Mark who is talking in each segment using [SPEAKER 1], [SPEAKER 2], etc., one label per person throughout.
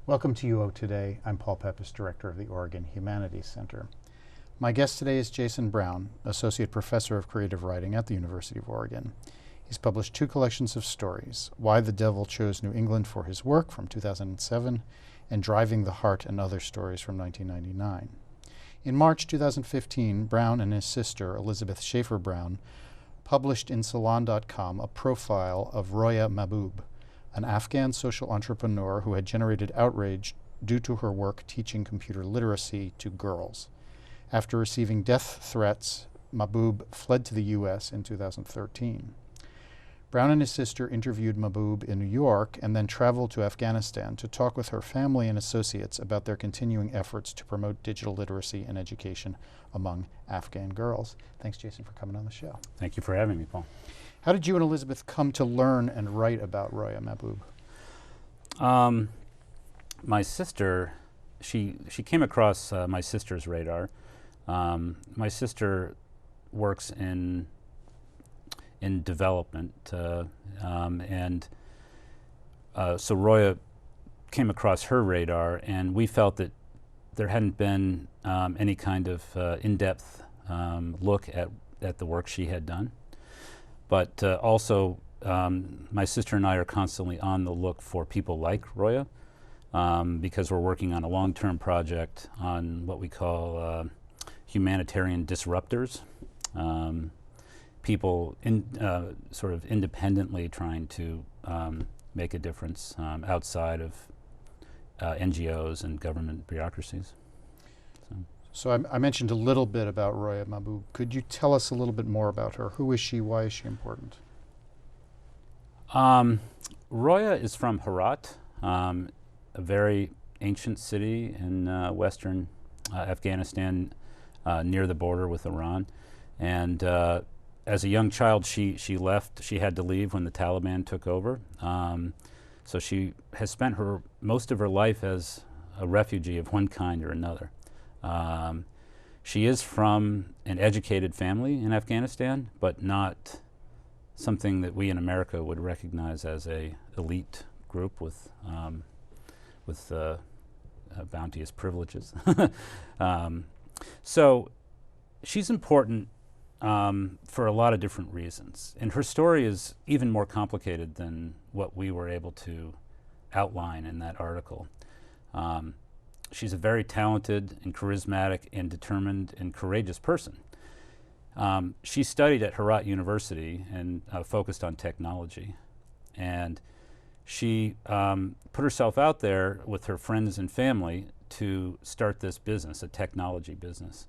[SPEAKER 1] Welcome to UO Today. I'm Paul Peppis, Director of the Oregon Humanities Center. My guest today is Jason Brown, Associate Professor of Creative Writing at the University of Oregon. He's published two collections of stories, Why the Devil Chose New England for His Work from 2007 and Driving the Heart and Other Stories from 1999. In March 2015, Brown and his sister, Elizabeth Schaeffer Brown, published in Salon.com a profile of Roya Mahboob, an Afghan social entrepreneur who had generated outrage due to her work teaching computer literacy to girls. After receiving death threats, Mahboob fled to the U.S. in 2013. Brown and his sister interviewed Mahboob in New York and then traveled to Afghanistan to talk with her family and associates about their continuing efforts to promote digital literacy and education among Afghan girls. Thanks, Jason, for coming on the show.
[SPEAKER 2] Thank you for having me, Paul.
[SPEAKER 1] How did you and Elizabeth come to learn and write about Roya Mahboob?
[SPEAKER 2] My sister, she came across my sister's radar. My sister works in development, and so Roya came across her radar, and we felt that there hadn't been any kind of in-depth look at the work she had done. But also, my sister and I are constantly on the look for people like Roya, because we're working on a long-term project on what we call humanitarian disruptors. People sort of independently trying to make a difference outside of NGOs and government bureaucracies.
[SPEAKER 1] So I mentioned a little bit about Roya Mahboob. Could you tell us a little bit more about her? Who is she? Why is she important?
[SPEAKER 2] Roya is from Herat, a very ancient city in western Afghanistan, near the border with Iran. And as a young child, she left. She had to leave when the Taliban took over. So she has spent most of her life as a refugee of one kind or another. She is from an educated family in Afghanistan, but not something that we in America would recognize as a elite group with bounteous privileges. So she's important for a lot of different reasons. And her story is even more complicated than what we were able to outline in that article. She's a very talented and charismatic and determined and courageous person. She studied at Herat University and focused on technology. And she put herself out there with her friends and family to start this business, a technology business.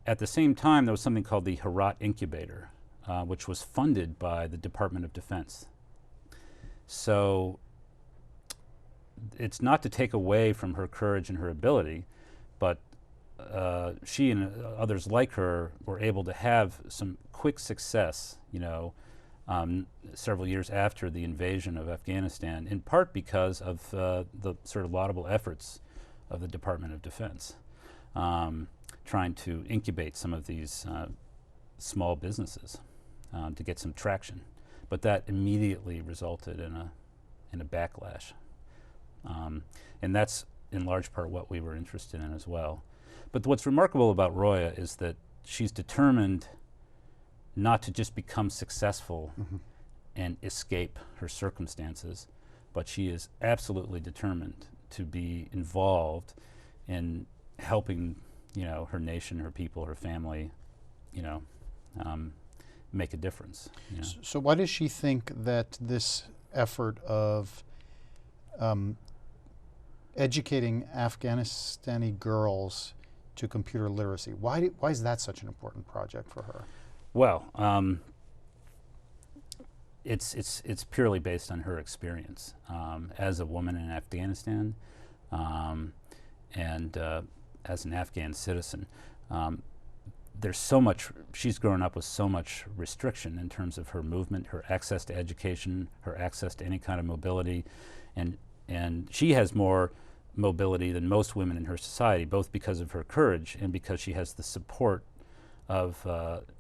[SPEAKER 2] At the same time, there was something called the Herat Incubator, which was funded by the Department of Defense. So it's not to take away from her courage and her ability, but she and others like her were able to have some quick success, several years after the invasion of Afghanistan, in part because of the sort of laudable efforts of the Department of Defense, trying to incubate some of these small businesses to get some traction. But that immediately resulted in a backlash. And that's in large part what we were interested in as well. But what's remarkable about Roya is that she's determined not to just become successful and escape her circumstances, but she is absolutely determined to be involved in helping, her nation, her people, her family, make a difference.
[SPEAKER 1] So why does she think that this effort of educating Afghanistani girls to computer literacy, why is that such an important project for her?
[SPEAKER 2] Well, it's purely based on her experience as a woman in Afghanistan and as an Afghan citizen. There's so much, she's grown up with so much restriction in terms of her movement, her access to education, her access to any kind of mobility, and she has more mobility than most women in her society, both because of her courage and because she has the support of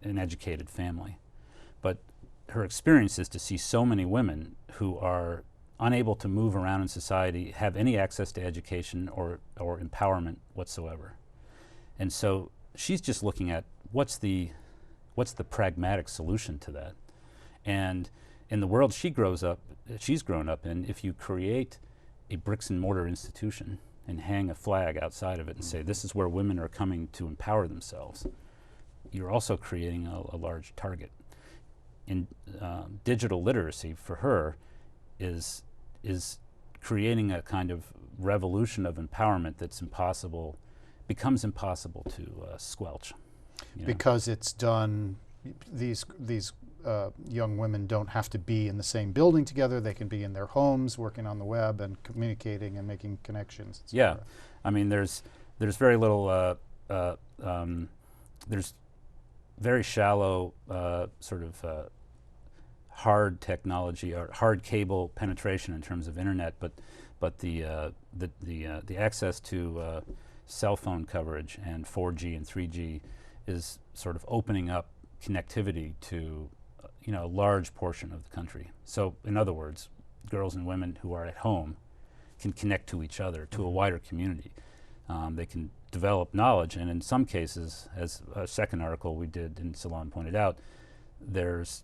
[SPEAKER 2] an educated family. But her experience is to see so many women who are unable to move around in society, have any access to education or empowerment whatsoever. And so she's just looking at what's the pragmatic solution to that. And in the world she's grown up in, if you create a bricks and mortar institution and hang a flag outside of it and say, this is where women are coming to empower themselves, you're also creating a large target. In digital literacy for her is creating a kind of revolution of empowerment that's becomes impossible to squelch.
[SPEAKER 1] Because it's done, these young women don't have to be in the same building together. They can be in their homes working on the web and communicating and making connections.
[SPEAKER 2] Yeah, I mean there's very little, there's very shallow sort of hard technology or hard cable penetration in terms of internet, but the access to cell phone coverage and 4G and 3G is sort of opening up connectivity to a large portion of the country. So in other words, girls and women who are at home can connect to each other, to a wider community. They can develop knowledge, and in some cases, as a second article we did in Salon pointed out, there's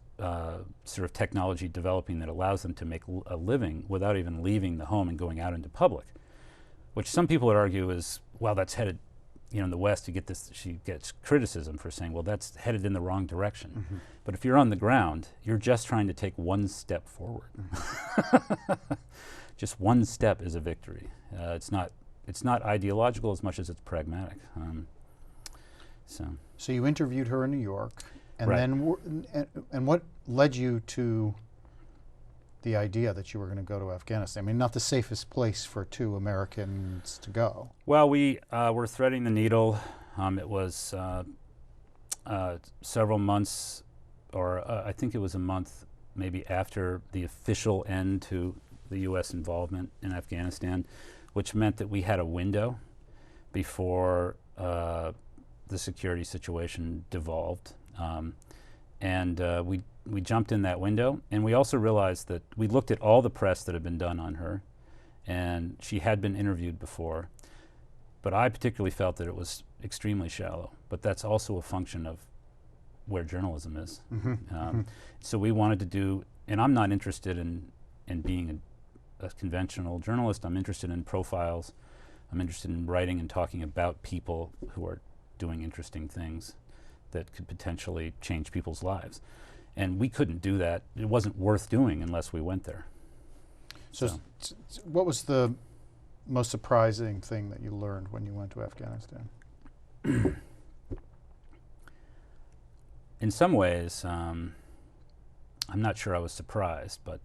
[SPEAKER 2] sort of technology developing that allows them to make a living without even leaving the home and going out into public, which some people would argue is, well, that's headed, in the West, she gets criticism for saying, well, that's headed in the wrong direction. Mm-hmm. But if you're on the ground, you're just trying to take one step forward. Mm-hmm. Just one step is a victory. It's not ideological as much as it's pragmatic.
[SPEAKER 1] So you interviewed her in New York, and
[SPEAKER 2] right.
[SPEAKER 1] then and what led you to the idea that you were going to go to Afghanistan? I mean, not the safest place for two Americans to go.
[SPEAKER 2] Well, we were threading the needle. It was several months, or I think it was a month maybe after the official end to the U.S. involvement in Afghanistan, which meant that we had a window before the security situation devolved. And we jumped in that window, and we also realized that we looked at all the press that had been done on her, and she had been interviewed before, but I particularly felt that it was extremely shallow, but that's also a function of where journalism is. Mm-hmm. So we wanted to do, and I'm not interested in being a conventional journalist. I'm interested in profiles. I'm interested in writing and talking about people who are doing interesting things that could potentially change people's lives. And we couldn't do that. It wasn't worth doing unless we went there.
[SPEAKER 1] So what was the most surprising thing that you learned when you went to Afghanistan?
[SPEAKER 2] In some ways, I'm not sure I was surprised, but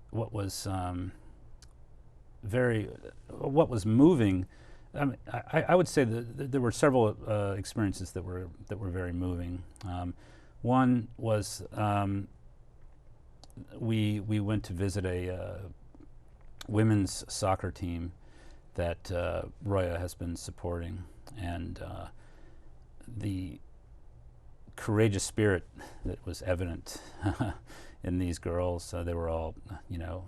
[SPEAKER 2] what was moving, I mean, I would say that there were several experiences that were very moving. One was we went to visit a women's soccer team that Roya has been supporting, and the courageous spirit that was evident in these girls. They were all,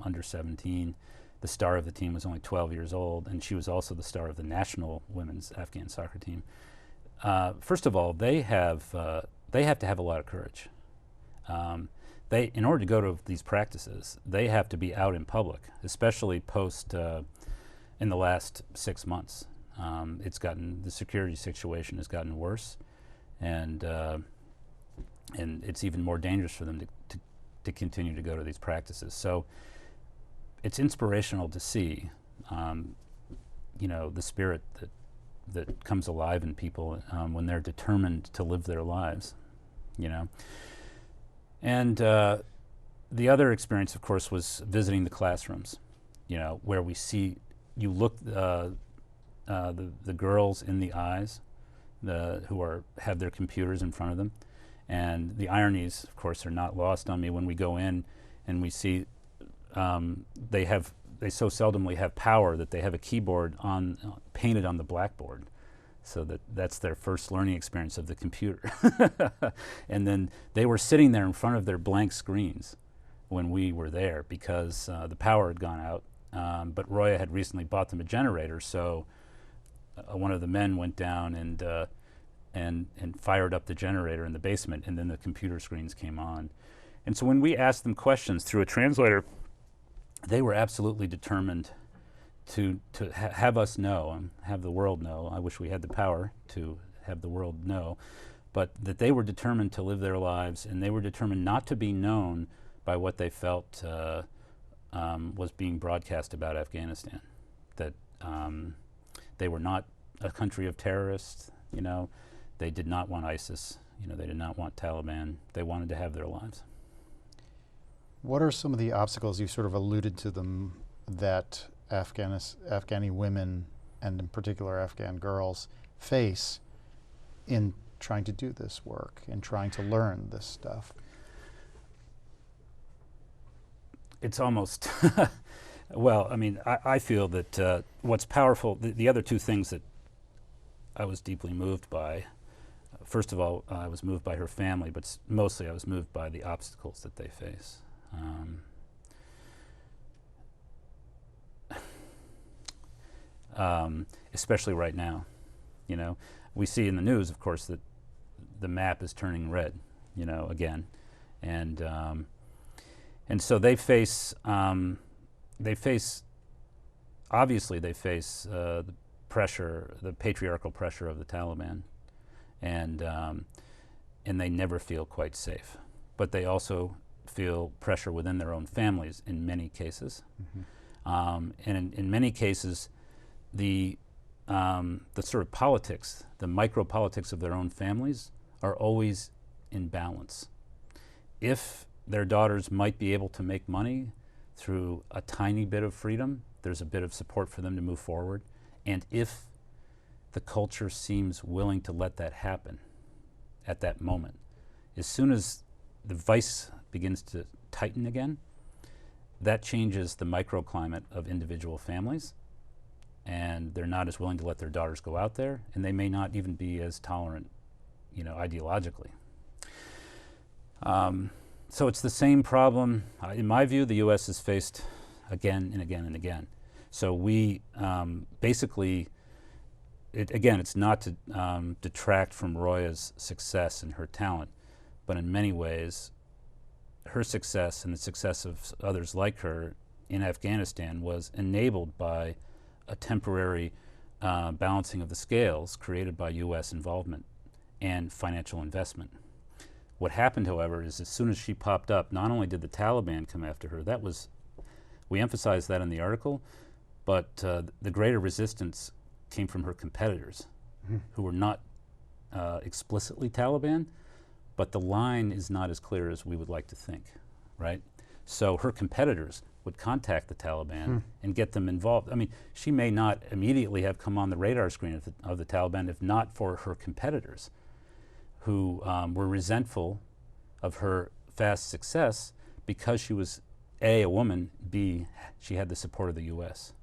[SPEAKER 2] under 17. The star of the team was only 12 years old, and she was also the star of the national women's Afghan soccer team. First of all, they have to have a lot of courage. In order to go to these practices, they have to be out in public, especially in the last 6 months. The security situation has gotten worse, and it's even more dangerous for them to continue to go to these practices. So it's inspirational to see, the spirit that comes alive in people when they're determined to live their lives, And the other experience, of course, was visiting the classrooms, where you look the girls in the eyes, who have their computers in front of them, and the ironies, of course, are not lost on me when we go in and we see they so seldomly have power that they have a keyboard painted on the blackboard, so that's their first learning experience of the computer. And then they were sitting there in front of their blank screens, when we were there because the power had gone out. But Roya had recently bought them a generator, so one of the men went down and fired up the generator in the basement, and then the computer screens came on. And so when we asked them questions through a translator, they were absolutely determined to have us know and have the world know. I wish we had the power to have the world know, but that they were determined to live their lives, and they were determined not to be known by what they felt was being broadcast about Afghanistan. That they were not a country of terrorists, you know. They did not want ISIS, you know. They did not want Taliban. They wanted to have their lives.
[SPEAKER 1] What are some of the obstacles, you sort of alluded to them, that Afghani women, and in particular Afghan girls, face in trying to do this work, in trying to learn this stuff?
[SPEAKER 2] It's almost, well, I mean, I feel that what's powerful, the other two things that I was deeply moved by, first of all, I was moved by her family, but mostly I was moved by the obstacles that they face. Especially right now, you know. We see in the news, of course, that the map is turning red, you know, again. And so they face, obviously they face the pressure, the patriarchal pressure of the Taliban, and they never feel quite safe. But they also feel pressure within their own families in many cases. Mm-hmm. And in many cases, the sort of politics, the micro-politics of their own families are always in balance. If their daughters might be able to make money through a tiny bit of freedom, there's a bit of support for them to move forward. And if the culture seems willing to let that happen at that moment, as soon as the vice begins to tighten again, that changes the microclimate of individual families, and they're not as willing to let their daughters go out there, and they may not even be as tolerant, you know, ideologically. So it's the same problem. In my view, the U.S. has faced again and again and again. So we basically, it's not to detract from Roya's success and her talent, but in many ways, her success and the success of others like her in Afghanistan was enabled by a temporary balancing of the scales created by U.S. involvement and financial investment. What happened, however, is as soon as she popped up, not only did the Taliban come after her, we emphasized that in the article, but the greater resistance came from her competitors, mm-hmm. who were not explicitly Taliban, but the line is not as clear as we would like to think, right? So her competitors would contact the Taliban and get them involved. I mean, she may not immediately have come on the radar screen of the Taliban if not for her competitors, who were resentful of her fast success because she was A, a woman, B, she had the support of the U.S.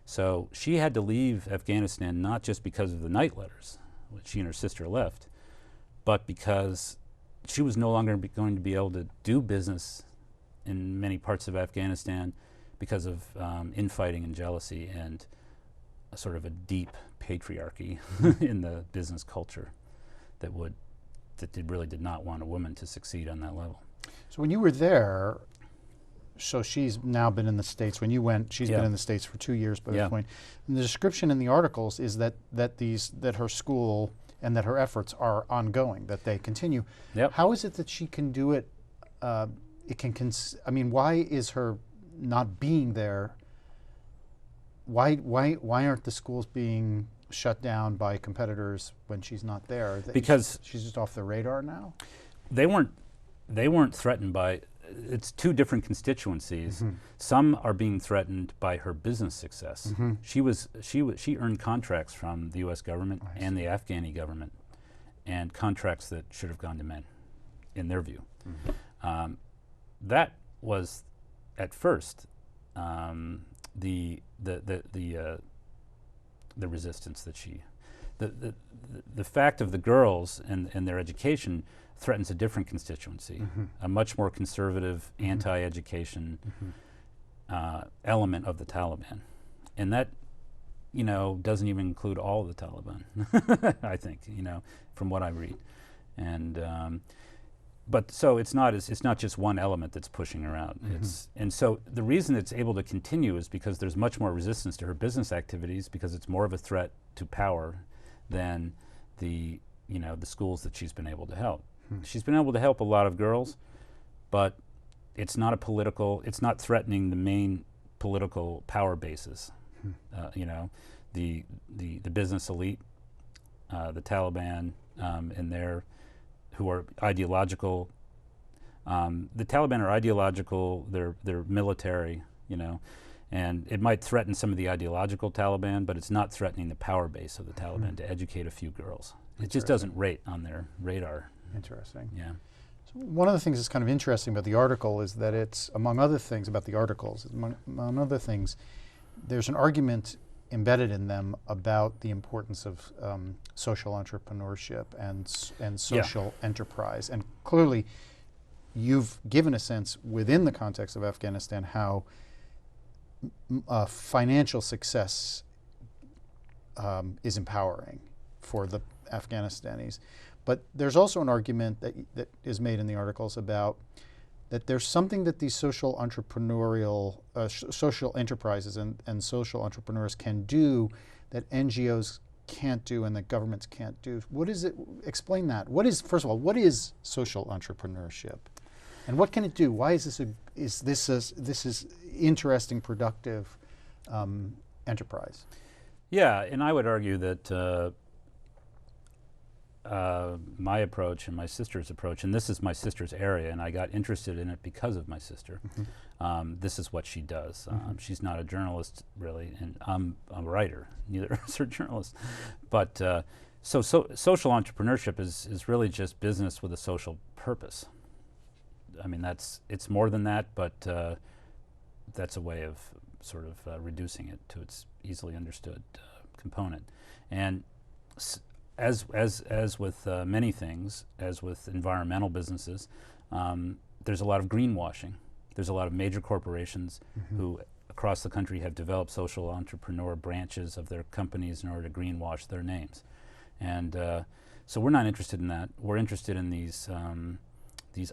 [SPEAKER 2] So she had to leave Afghanistan not just because of the night letters, which she and her sister left, but because she was no longer going to be able to do business in many parts of Afghanistan because of infighting and jealousy and a sort of a deep patriarchy in the business culture that really did not want a woman to succeed on that level.
[SPEAKER 1] So when you were there, so she's now been in the States. When you went, she's been in the States for 2 years by this point. And the description in the articles is that her school and that her efforts are ongoing, that they continue.
[SPEAKER 2] Yep.
[SPEAKER 1] How is it that she can do it? I mean, why is her not being there? Why aren't the schools being shut down by competitors when she's not there?
[SPEAKER 2] Because
[SPEAKER 1] she's just off the radar now?
[SPEAKER 2] They weren't threatened by. It's two different constituencies. Mm-hmm. Some are being threatened by her business success. Mm-hmm. She earned contracts from the U.S. government and the Afghani government, and contracts that should have gone to men, in their view. Mm-hmm. That was, at first, the resistance that she. the fact of the girls and their education threatens a different constituency, a much more conservative, anti-education element of the Taliban. And that, doesn't even include all of the Taliban, I think, from what I read. And but so it's not just one element that's pushing her out. And so the reason it's able to continue is because there's much more resistance to her business activities, because it's more of a threat to power than the schools that she's been able to help. She's been able to help a lot of girls, but it's not threatening the main political power bases. The business elite, the Taliban, and who are ideological. The Taliban are ideological. They're military, and it might threaten some of the ideological Taliban, but it's not threatening the power base of the Taliban to educate a few girls. It just doesn't rate on their radar.
[SPEAKER 1] Interesting.
[SPEAKER 2] Yeah.
[SPEAKER 1] So one of the things that's kind of interesting about the article is that it's, among other things, there's an argument embedded in them about the importance of social entrepreneurship and social enterprise. And clearly, you've given a sense within the context of Afghanistan how financial success is empowering for the Afghanistanis. But there's also an argument that is made in the articles about that there's something that these social entrepreneurial, social enterprises and social entrepreneurs can do that NGOs can't do and that governments can't do. What is it? Explain that. First of all, what is social entrepreneurship? And what can it do? Why is this interesting, productive enterprise?
[SPEAKER 2] Yeah, and I would argue that my approach and my sister's approach, and this is my sister's area, and I got interested in it because of my sister. This is what she does. She's not a journalist, really, and I'm a writer. Neither is her journalist. But so social entrepreneurship is really just business with a social purpose. I mean, it's more than that, but that's a way of sort of reducing it to its easily understood component. And as with many things, as with environmental businesses, there's a lot of greenwashing. There's a lot of major corporations who across the country have developed social entrepreneur branches of their companies in order to greenwash their names. And so we're not interested in that. We're interested in these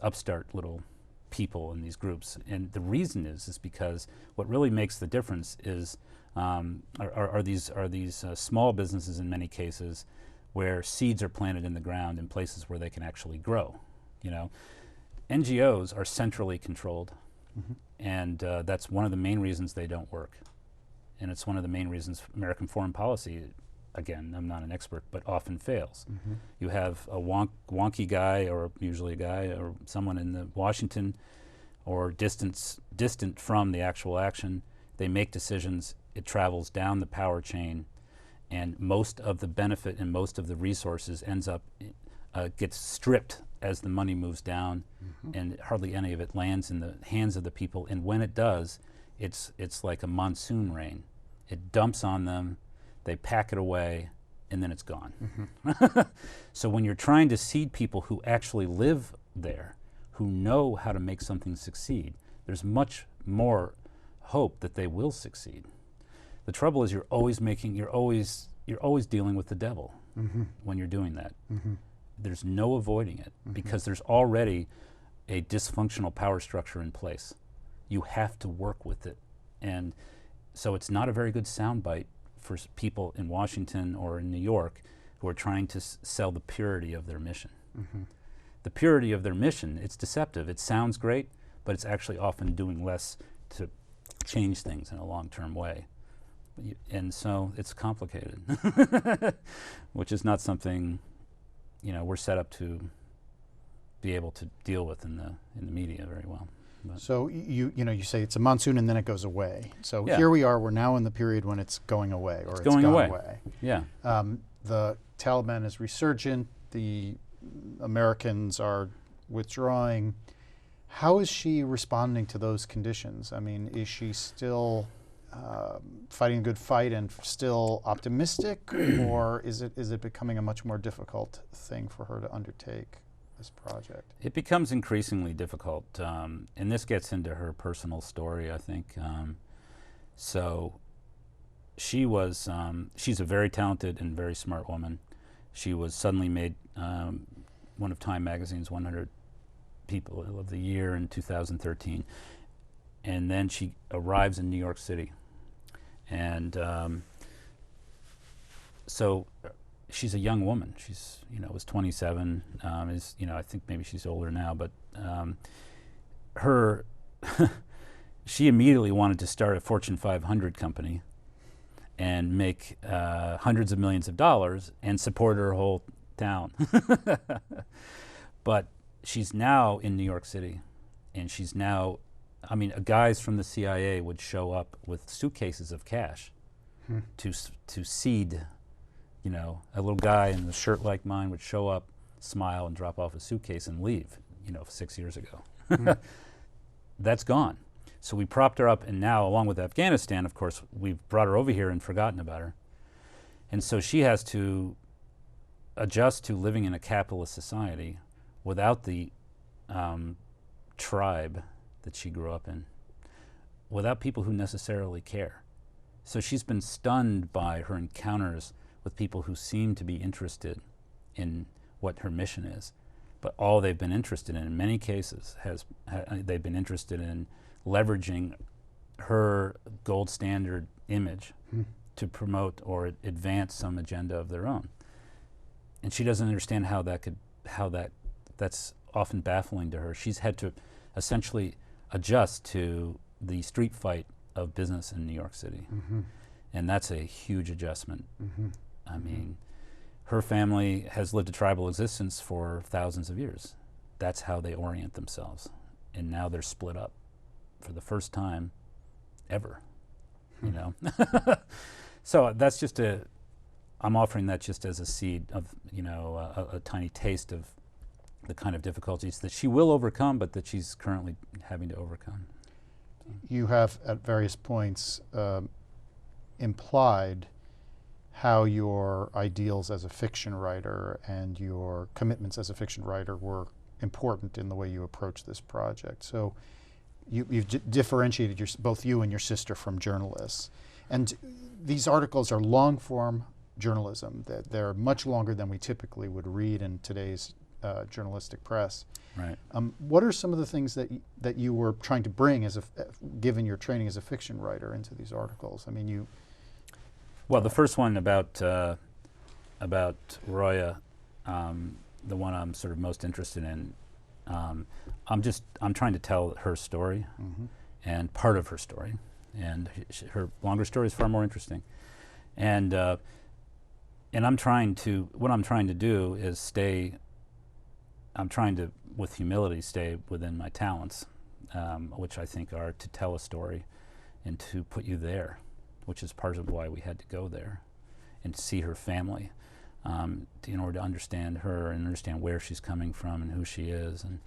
[SPEAKER 2] upstart little people in these groups. And the reason is because what really makes the difference is are these small businesses in many cases where seeds are planted in the ground in places where they can actually grow. NGOs are centrally controlled, and that's one of the main reasons they don't work. And it's one of the main reasons American foreign policy, again, I'm not an expert, but often fails. You have a wonky guy, or usually a guy, or someone in Washington, or distant from the actual action. They make decisions. It travels down the power chain, and most of the benefit and most of the resources gets stripped as the money moves down, and hardly any of it lands in the hands of the people. And when it does, it's like a monsoon rain. It dumps on them, they pack it away, and then it's gone. So when you're trying to seed people who actually live there, who know how to make something succeed, there's much more hope that they will succeed. The trouble is you're always dealing with the devil when you're doing that. There's no avoiding it because there's already a dysfunctional power structure in place. You have to work with it. And so it's not a very good soundbite for people in Washington or in New York who are trying to sell the purity of their mission. The purity of their mission, it's deceptive. It sounds great, but it's actually often doing less to change things in a long-term way. And so it's complicated, which is not something we're set up to be able to deal with in the media very well. But
[SPEAKER 1] so you say it's a monsoon and then it goes away. So here we are. We're now in the period when it's going away, or it's
[SPEAKER 2] going
[SPEAKER 1] gone
[SPEAKER 2] away. Yeah.
[SPEAKER 1] The Taliban is resurgent. The Americans are withdrawing. How is she responding to those conditions? I mean, is she still fighting a good fight and still optimistic, or is it becoming a much more difficult thing for her to undertake this project?
[SPEAKER 2] It becomes increasingly difficult, and this gets into her personal story, I think. So she's a very talented and very smart woman. She was suddenly made one of Time Magazine's 100 People of the Year in 2013. And then she arrives in New York City. And so she's a young woman. She's, was 27, I think maybe she's older now, but she immediately wanted to start a Fortune 500 company and make hundreds of millions of dollars and support her whole town. But she's now in New York City, and she's now, guys from the CIA would show up with suitcases of cash to seed, a little guy in a shirt like mine would show up, smile, and drop off a suitcase and leave, 6 years ago. That's gone. So we propped her up, and now, along with Afghanistan, of course, we've brought her over here and forgotten about her. And so she has to adjust to living in a capitalist society without the tribe that she grew up in, without people who necessarily care. So she's been stunned by her encounters with people who seem to be interested in what her mission is. But all they've been interested in many cases, they've been interested in leveraging her gold standard image to promote or advance some agenda of their own. And she doesn't understand that's often baffling to her. She's had to essentially adjust to the street fight of business in New York City. And that's a huge adjustment. Her family has lived a tribal existence for thousands of years. That's how they orient themselves. And now they're split up for the first time ever, So that's just I'm offering that just as a seed of, a tiny taste of the kind of difficulties that she will overcome, but that she's currently having to overcome.
[SPEAKER 1] You have, at various points, implied how your ideals as a fiction writer and your commitments as a fiction writer were important in the way you approach this project. So you've differentiated both you and your sister from journalists. And these articles are long-form journalism. They're much longer than we typically would read in today's journalistic press.
[SPEAKER 2] Right.
[SPEAKER 1] What are some of the things that you were trying to bring, given your training as a fiction writer, into these articles?
[SPEAKER 2] Well, the first one about Roya, the one I'm sort of most interested in, I'm trying to tell her story and part of her story, and her longer story is far more interesting. And what I'm trying to do is with humility, stay within my talents, which I think are to tell a story and to put you there, which is part of why we had to go there and see her family in order to understand her and understand where she's coming from and who she is, and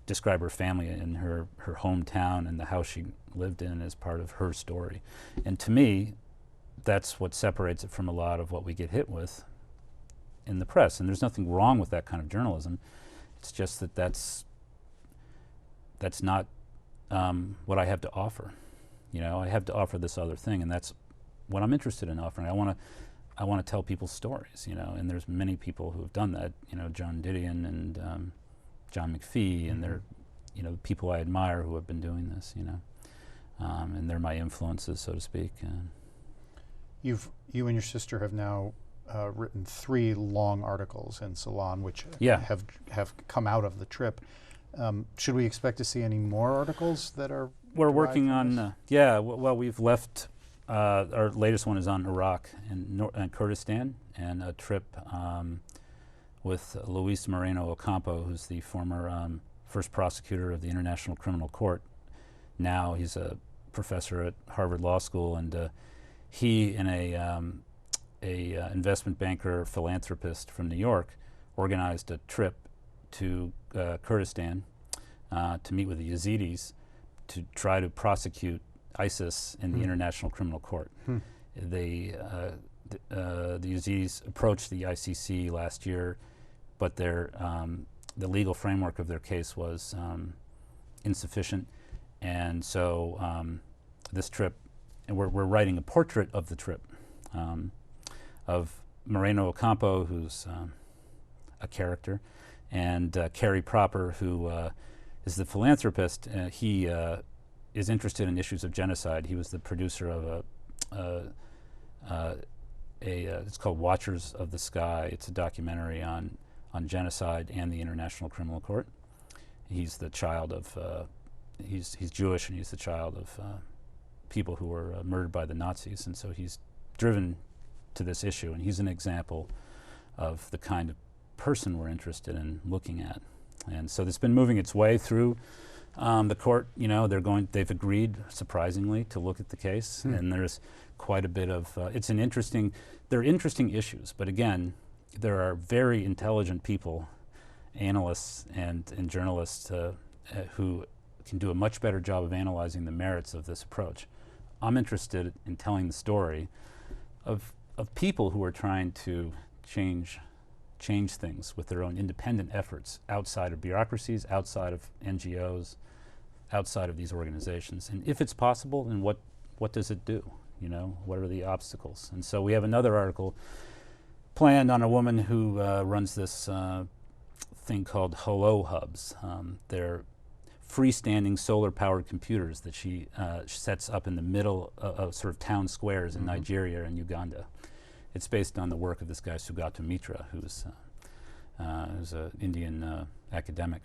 [SPEAKER 2] describe her family and her hometown and the house she lived in as part of her story. And to me, that's what separates it from a lot of what we get hit with in the press. And there's nothing wrong with that kind of journalism. It's just that's not what I have to offer. I have to offer this other thing, and that's what I'm interested in offering. I want to tell people's stories, and there's many people who have done that. John Didion and John McPhee, and they're, people I admire who have been doing this, and they're my influences, so to speak.
[SPEAKER 1] You and your sister have now written 3 long articles in Salon, which have come out of the trip. Should we expect to see any more articles that are?
[SPEAKER 2] We're working on. Well, we've left. Our latest one is on Iraq and Kurdistan, and a trip with Luis Moreno Ocampo, who's the former first prosecutor of the International Criminal Court. Now he's a professor at Harvard Law School, and he and a investment banker philanthropist from New York organized a trip to Kurdistan to meet with the Yazidis to try to prosecute ISIS in the International Criminal Court. The Yazidis approached the ICC last year, but the legal framework of their case was insufficient, and so this trip, and we're writing a portrait of the trip of Moreno Ocampo, who's a character, and Kerry Proper, who is the philanthropist. He is interested in issues of genocide. He was the producer of it's called Watchers of the Sky. It's a documentary on genocide and the International Criminal Court. He's the child of, he's Jewish, and he's the child of people who were murdered by the Nazis, and so he's driven to this issue, and he's an example of the kind of person we're interested in looking at. And so it's been moving its way through the court. You know, they've agreed, surprisingly, to look at the case, and there's quite a bit of, they're interesting issues, but again, there are very intelligent people, analysts and journalists who can do a much better job of analyzing the merits of this approach. I'm interested in telling the story of people who are trying to change things with their own independent efforts outside of bureaucracies, outside of NGOs, outside of these organizations. And if it's possible, then what does it do? You know, what are the obstacles? And so we have another article planned on a woman who runs this thing called Hello Hubs. They're freestanding solar-powered computers that she sets up in the middle of sort of town squares in Nigeria and Uganda. It's based on the work of this guy Sugata Mitra, who's an Indian academic.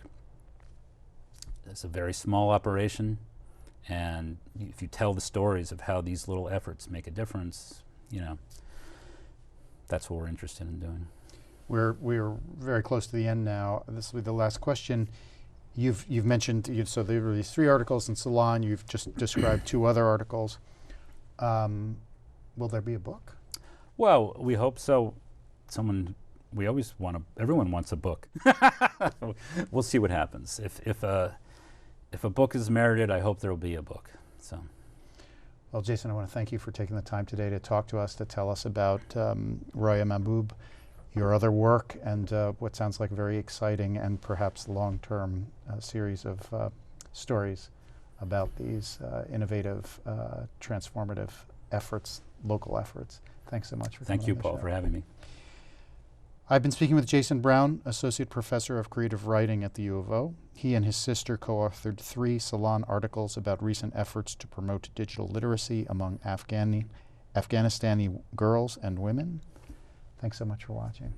[SPEAKER 2] It's a very small operation, and if you tell the stories of how these little efforts make a difference, you know, that's what we're interested in doing.
[SPEAKER 1] We're very close to the end now. This will be the last question. You've mentioned, so there were these 3 articles in Salon. You've just described 2 other articles. Will there be a book?
[SPEAKER 2] Well, we hope so. Everyone wants a book. We'll see what happens. If a book is merited, I hope there will be a book. So.
[SPEAKER 1] Well, Jason, I want to thank you for taking the time today to talk to us, to tell us about Roya Mahboob, your other work, and what sounds like a very exciting and perhaps long-term series of stories about these innovative, transformative efforts, local efforts. Thanks so much for coming on the show.
[SPEAKER 2] Thank you, Paul, for having me.
[SPEAKER 1] I've been speaking with Jason Brown, Associate Professor of Creative Writing at the U of O. He and his sister co-authored 3 Salon articles about recent efforts to promote digital literacy among Afghanistani girls and women. Thanks so much for watching.